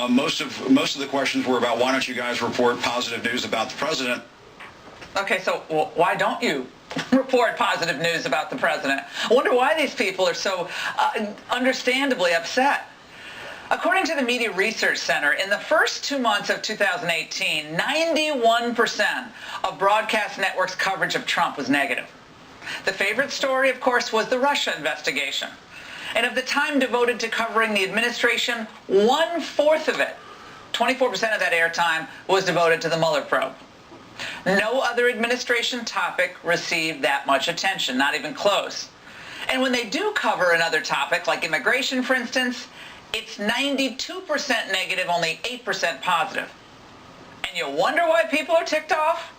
Most of the questions were about why don't you guys report positive news about the president? Okay, so why don't you report positive news about the president? I wonder why these people are so understandably upset. According to the Media Research Center, in the first 2 months of 2018, 91% of broadcast networks' coverage of Trump was negative. The favorite story, of course, was the Russia investigation. And of the time devoted to covering the administration, 1/4 of it, 24% of that airtime, was devoted to the Mueller probe. No other administration topic received that much attention, not even close. And when they do cover another topic, like immigration, for instance, it's 92% negative, only 8% positive. And you wonder why people are ticked off?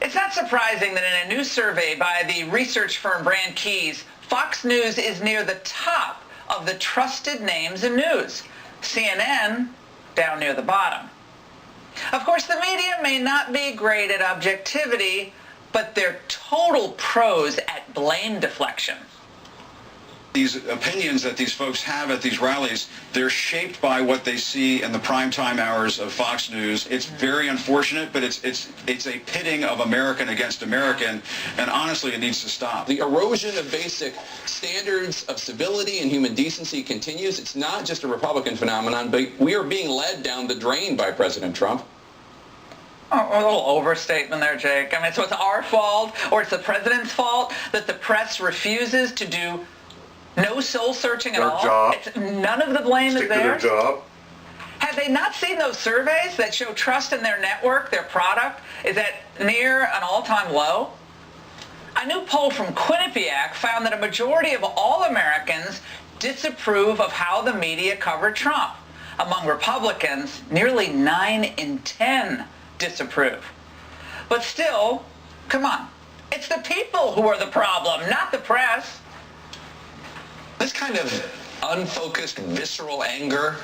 It's not surprising that in a new survey by the research firm Brand Keys, Fox News is near the top of the trusted names in news. CNN down near the bottom. Of course, the media may not be great at objectivity, but they're total pros at blame deflection. These opinions that these folks have at these rallies, they're shaped by what they see in the primetime hours of Fox News. It's very unfortunate, but it's a pitting of American against American, and honestly, it needs to stop. The erosion of basic standards of civility and human decency continues. It's not just a Republican phenomenon, but we are being led down the drain by President Trump. Oh, a little overstatement there, Jake. I mean, so it's our fault, or it's the president's fault, that the press refuses to do no soul searching at all? Job. None of the blame is theirs? Their job. Have they not seen those surveys that show trust in their network, their product, is at near an all-time low? A new poll from Quinnipiac found that a majority of all Americans disapprove of how the media covered Trump. Among Republicans, nearly 9 in 10 disapprove. But still, come on, it's the people who are the problem, not the press. This kind of unfocused, visceral anger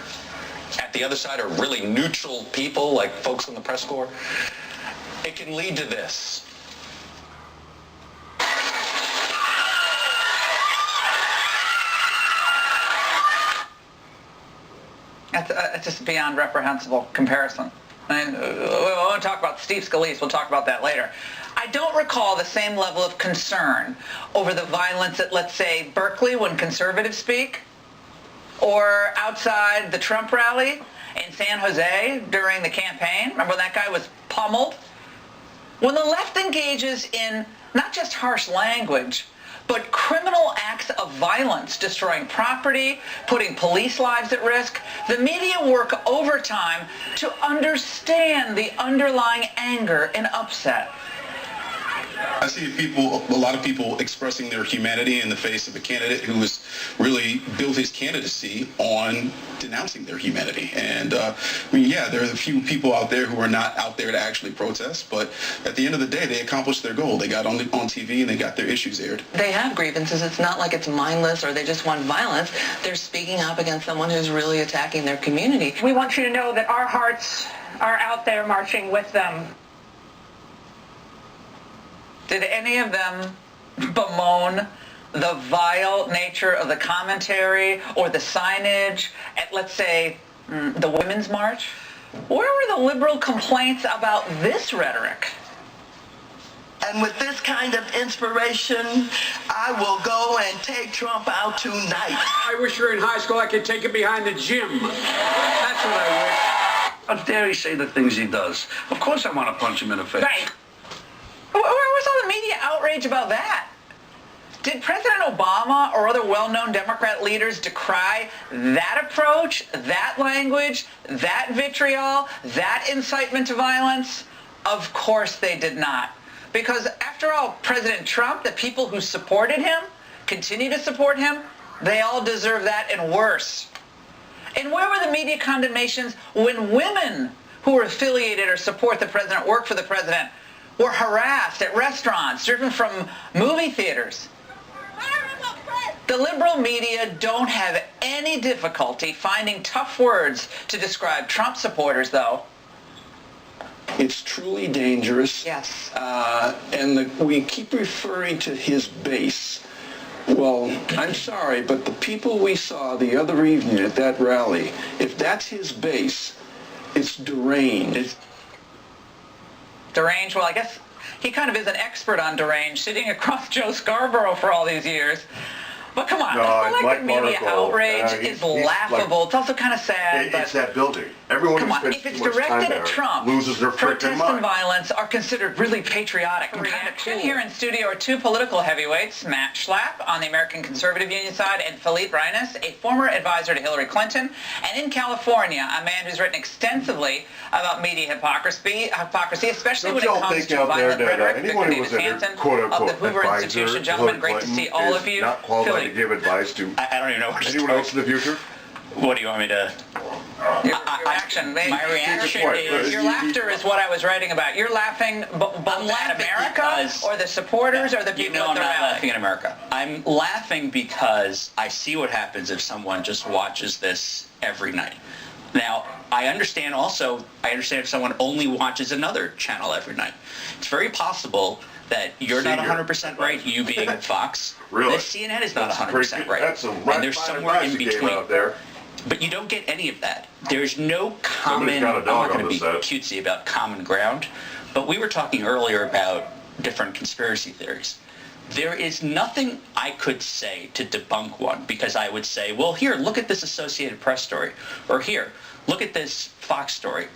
at the other side are really neutral people, like folks in the press corps. It can lead to this. It's just beyond reprehensible comparison. I mean, we won't talk about Steve Scalise. We'll talk about that later. I don't recall the same level of concern over the violence at, let's say, Berkeley when conservatives speak, or outside the Trump rally in San Jose during the campaign. Remember when that guy was pummeled? When the left engages in not just harsh language, but criminal acts of violence, destroying property, putting police lives at risk, the media work overtime to understand the underlying anger and upset. I see a lot of people expressing their humanity in the face of a candidate who has really built his candidacy on denouncing their humanity. And I mean, yeah, there are a few people out there who are not out there to actually protest, but at the end of the day, they accomplished their goal. They got on TV and they got their issues aired. They have grievances. It's not like it's mindless or they just want violence. They're speaking up against someone who's really attacking their community. We want you to know that our hearts are out there marching with them. Did any of them bemoan the vile nature of the commentary or the signage at, let's say, the Women's March? Where were the liberal complaints about this rhetoric? And with this kind of inspiration, I will go and take Trump out tonight. I wish you were in high school. I could take him behind the gym. That's what I wish. How dare he say the things he does? Of course I want to punch him in the face. Right. Where was all the media outrage about that? Did President Obama or other well-known Democrat leaders decry that approach, that language, that vitriol, that incitement to violence? Of course they did not. Because after all, President Trump, the people who supported him, continue to support him, they all deserve that and worse. And where were the media condemnations when women who were affiliated or support the president, work for the president, were harassed at restaurants, driven from movie theaters? The liberal media don't have any difficulty finding tough words to describe Trump supporters, though. It's truly dangerous. Yes. And we keep referring to his base. Well, I'm sorry, but the people we saw the other evening at that rally, if that's his base, it's deranged. Deranged? Well, I guess he kind of is an expert on deranged, sitting across Joe Scarborough for all these years. But come on, the selective media outrage is laughable. It's also kind of sad. It's that building. Everyone who spends if it's too much time directed there at Trump, loses their freaking protests mind. and violence are considered really patriotic and kind of cool. Here in studio are two political heavyweights, Matt Schlapp on the American Conservative Union side and Philippe Reines, a former advisor to Hillary Clinton, and in California, a man who's written extensively about media hypocrisy, especially when it comes to violent rhetoric. Anyone who was a quote-unquote of the Hoover advisor Institution. to Gentlemen, Hillary great to see Clinton all is of you. not qualified to give advice to I don't even know where to anyone start. else in the future. What do you want me to... Your reaction. My reaction is... Your laughter is what I was writing about. You're laughing both at America or the supporters or the people at the rally? I'm not laughing at America. I'm laughing because I see what happens if someone just watches this every night. Now, I understand if someone only watches another channel every night. It's very possible that you're not 100% right, you being Fox. Really? This CNN is not 100% right. That's some and there's somewhere in between. Out there. But you don't get any of that. There's no common, Somebody's got a dog I'm not going to be on the set. cutesy about common ground, but we were talking earlier about different conspiracy theories. There is nothing I could say to debunk one, because I would say, well, here, look at this Associated Press story, or here, look at this Fox story.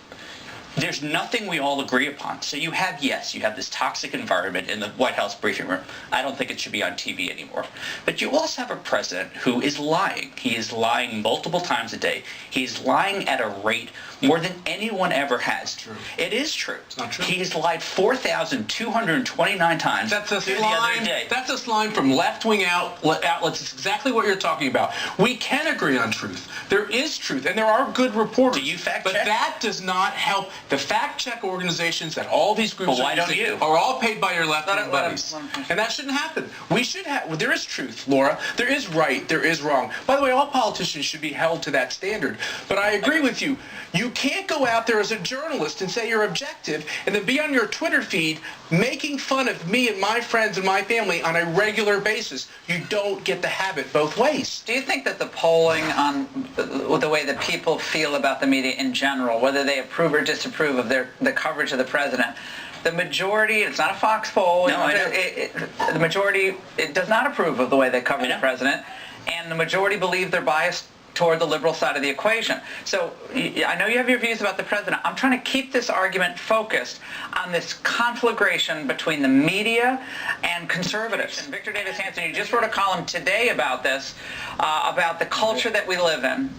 There's nothing we all agree upon. So you have this toxic environment in the White House briefing room. I don't think it should be on TV anymore. But you also have a president who is lying. He is lying multiple times a day. He's lying at a rate more than anyone ever has. True. It is true. It's not true. He has lied 4,229 times. That's a the line. other day. That's a line from left-wing outlets. It's exactly what you're talking about. We can agree on truth. There is truth, and there are good reporters. Do you fact But check? that does not help. The fact-check organizations that all these groups Well, why don't you? are all paid by your left-wing buddies. let him- And that shouldn't happen. We should have. There is truth, Laura. There is right. There is wrong. By the way, all politicians should be held to that standard. But I agree with you. You can't go out there as a journalist and say you're objective and then be on your Twitter feed making fun of me and my friends and my family on a regular basis. You don't get to have it both ways. Do you think that the polling on the way that people feel about the media in general, whether they approve or disapprove of the coverage of the president, the majority, it's not a Fox poll, No, I know. the majority does not approve of the way they cover the president, and the majority believe they're biased toward the liberal side of the equation. So I know you have your views about the president. I'm trying to keep this argument focused on this conflagration between the media and conservatives. And Victor Davis Hanson, you just wrote a column today about this, about the culture that we live in.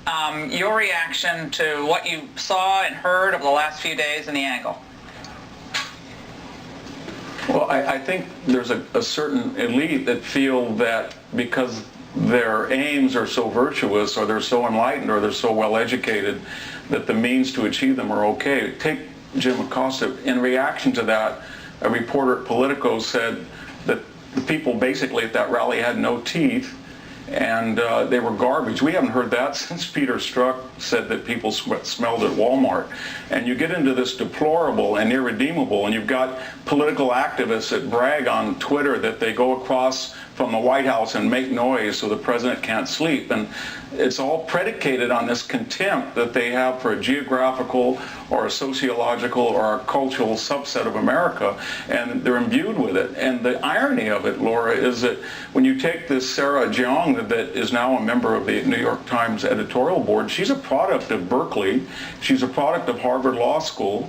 Your reaction to what you saw and heard over the last few days and the angle? Well, I think there's a certain elite that feel that because their aims are so virtuous, or they're so enlightened, or they're so well educated, that the means to achieve them are okay. Take Jim Acosta. In reaction to that, a reporter at Politico said that the people basically at that rally had no teeth, and they were garbage. We haven't heard that since Peter Strzok said that people smelled at Walmart. And you get into this deplorable and irredeemable, and you've got political activists that brag on Twitter that they go across from the White House and make noise so the president can't sleep. And it's all predicated on this contempt that they have for a geographical or a sociological or a cultural subset of America, and they're imbued with it. And the irony of it, Laura, is that when you take this Sarah Jeong that is now a member of the New York Times editorial board, she's a product of Berkeley, she's a product of Harvard Law School,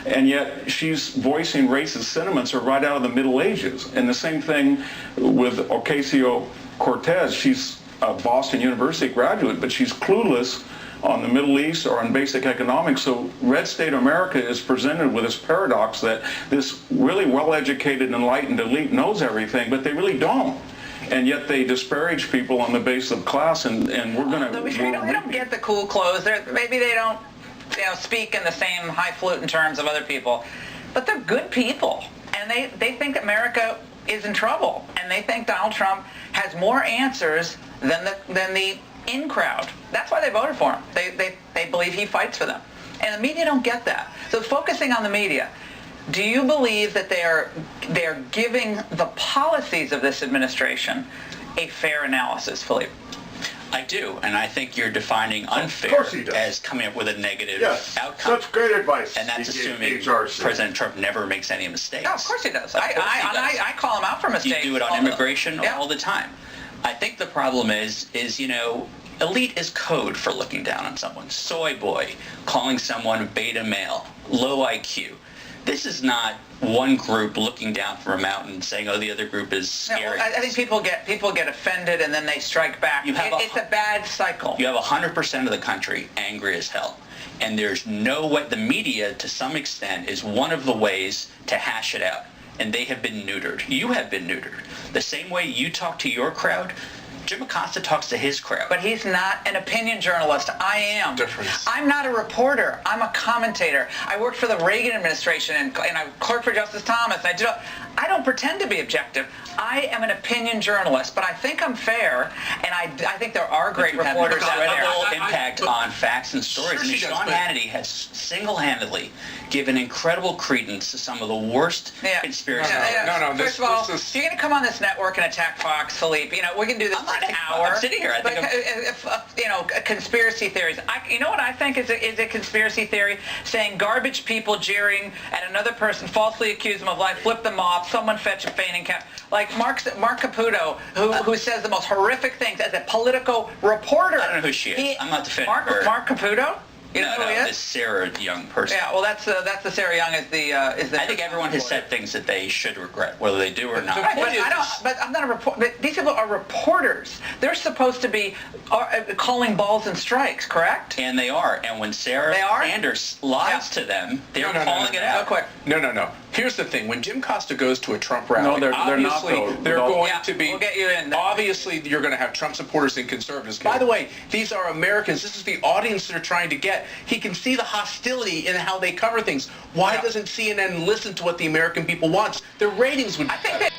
and yet she's voicing racist sentiments are right out of the Middle Ages. And the same thing with Ocasio-Cortez. She's a Boston University graduate, but she's clueless on the Middle East or on basic economics. So red state America is presented with this paradox that this really well-educated, enlightened elite knows everything, but they really don't. And yet they disparage people on the basis of class, and we're going to... They don't get the cool clothes. Maybe they don't speak in the same highfalutin terms of other people, but they're good people, and they think America is in trouble, and they think Donald Trump has more answers than the in crowd. That's why they voted for him. They believe he fights for them, and the media don't get that. So focusing on the media, do you believe that they're giving the policies of this administration a fair analysis, Philippe? I do, and I think you're defining unfair course he does. as coming up with a negative Yes, outcome. such great advice. And that's he gave assuming HRC. President Trump never makes any mistakes. No, of course he does. Of course he does. I call him out for mistakes. You do it on immigration all the time. I think the problem is elite is code for looking down on someone. Soy boy, calling someone beta male, low IQ. This is not one group looking down from a mountain saying, "Oh, the other group is scary." No, I think people get offended and then they strike back. It's a bad cycle. You have 100% of the country angry as hell, and there's no way. The media, to some extent, is one of the ways to hash it out, and they have been neutered. You have been neutered. The same way you talk to your crowd, Jim Acosta talks to his crowd. But he's not an opinion journalist. I am. Difference. I'm not a reporter. I'm a commentator. I worked for the Reagan administration and I clerked for Justice Thomas. I don't pretend to be objective. I am an opinion journalist, but I think I'm fair, and I think there are great reporters out there. Incredible impact on facts and stories. Sure, Sean Hannity has single-handedly given incredible credence to some of the worst conspiracy theories. No, First of all, you're going to come on this network and attack Fox, Philippe. We can do this for an hour. I'm sitting here. I think conspiracy theories. You know what I think is a conspiracy theory? Saying garbage people jeering at another person, falsely accuse them of lying, flip them off, someone fetch a fainting cap. Like Mark Caputo, who says the most horrific things as a political reporter. I don't know who she is. I'm not defending her. Mark Caputo? You know who he is? This Sarah Young person. Yeah, well, that's the Sarah Young is the. I think everyone has said things that they should regret, whether they do or not. Right, but I'm not a reporter. These people are reporters. They're supposed to be calling balls and strikes, correct? And they are. And when Sarah Sanders lies to them, they're calling it out. Quick. No. Here's the thing. When Jim Costa goes to a Trump rally, No, they're not, though. They're going to be. We'll get you in. Obviously, you're going to have Trump supporters and conservatives. By the way, these are Americans. This is the audience they're trying to get. He can see the hostility in how they cover things. Why doesn't CNN listen to what the American people wants? Their ratings would be better.